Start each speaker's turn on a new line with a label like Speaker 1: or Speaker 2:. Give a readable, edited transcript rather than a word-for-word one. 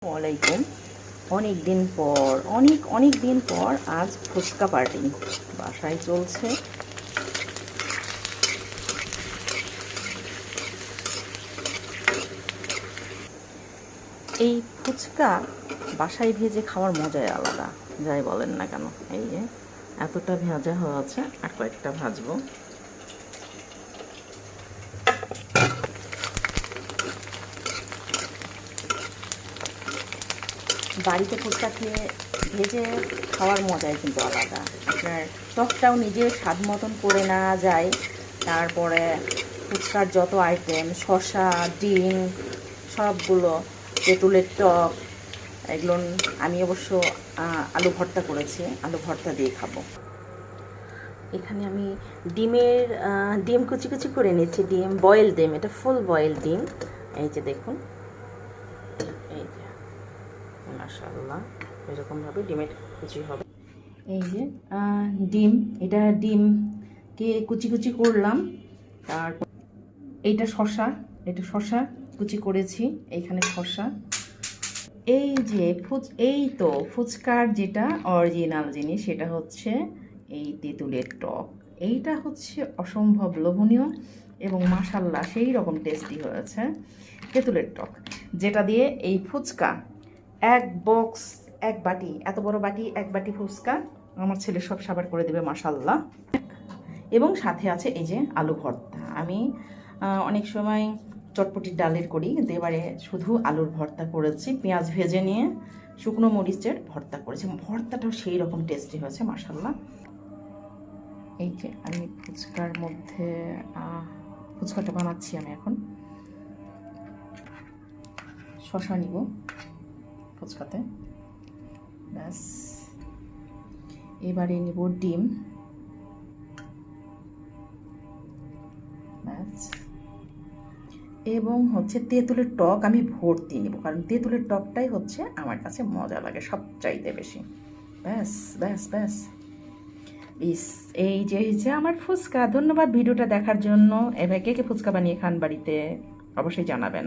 Speaker 1: ওয়ালাইকুম। অনেক দিন পর আজ ফুচকা পার্টি বাসায় চলছে। এই ফুচকা বাসায় ভেজে খাওয়ার মজাই আলাদা, যাই বলেন না কেন। এই যে এতটা ভাজা হয়েছে, আর কয়েকটা ভাজবো। বাড়িতে ফুচকা খেয়ে ভেজে খাওয়ার মজাই কিন্তু আলাদা। আপনার টকটাও নিজের স্বাদ মতন করে নেওয়া যায়। তারপরে ফুচকার যত আইটেম, শসা, ডিম, সবগুলো, তেঁতুলের টক, এগুলো আমি অবশ্য আলু ভর্তা করেছি, আলু ভর্তা দিয়ে খাবো। এখানে আমি ডিম কুচি কুচি করে নিচ্ছি। ডিম বয়েল ডিম, এটা ফুল বয়েল ডিম। এই যে দেখুন, এই যে মাশাআল্লাহ, এরকমভাবে ডিমের কুচি হবে। এই যে ডিমকে কুচি কুচি করলাম। তারপর এটা শসা কুচি করেছি, এইখানে শসা। এই তো ফুচকার যেটা অরিজিনাল জিনিস, সেটা হচ্ছে এই তেঁতুলের টক। এইটা হচ্ছে অসম্ভব লোভনীয় এবং মাশাআল্লাহ সেই রকম টেস্টি হয়েছে তেঁতুলের টক, যেটা দিয়ে এই ফুচকা এক বাটি, এত বড় বাটি, এক বাটি ফুচকা আমার ছেলে সব সাবার করে দেবে মাশাআল্লাহ। এবং সাথে আছে এই যে আলু ভর্তা। আমি অনেক সময় চটপটির ডালের করি, কিন্তু এবারে শুধু আলুর ভর্তা করেছি, পেঁয়াজ ভেজে নিয়ে শুকনো মরিচের ভর্তা করেছি। ভর্তাটাও সেই রকম টেস্টি হয়েছে মাশাআল্লাহ। এই যে আমি ফুচকাটা বানাচ্ছি। আমি এখন শসা নিব ফুচকাতে, ব্যাস। এবারে নিব ডিম, ব্যাস। এবং হচ্ছে তেঁতুলের টক আমি ভর্তি নেব, কারণ তেঁতুলের টকটাই হচ্ছে আমার কাছে মজা লাগে সবচাইতে বেশি। ব্যাস ব্যাস ব্যাস, এই যে আমার ফুচকা। ধন্যবাদ ভিডিওটা দেখার জন্য। এবার কে কে ফুচকা বানিয়ে খান বাড়িতে অবশ্যই জানাবেন।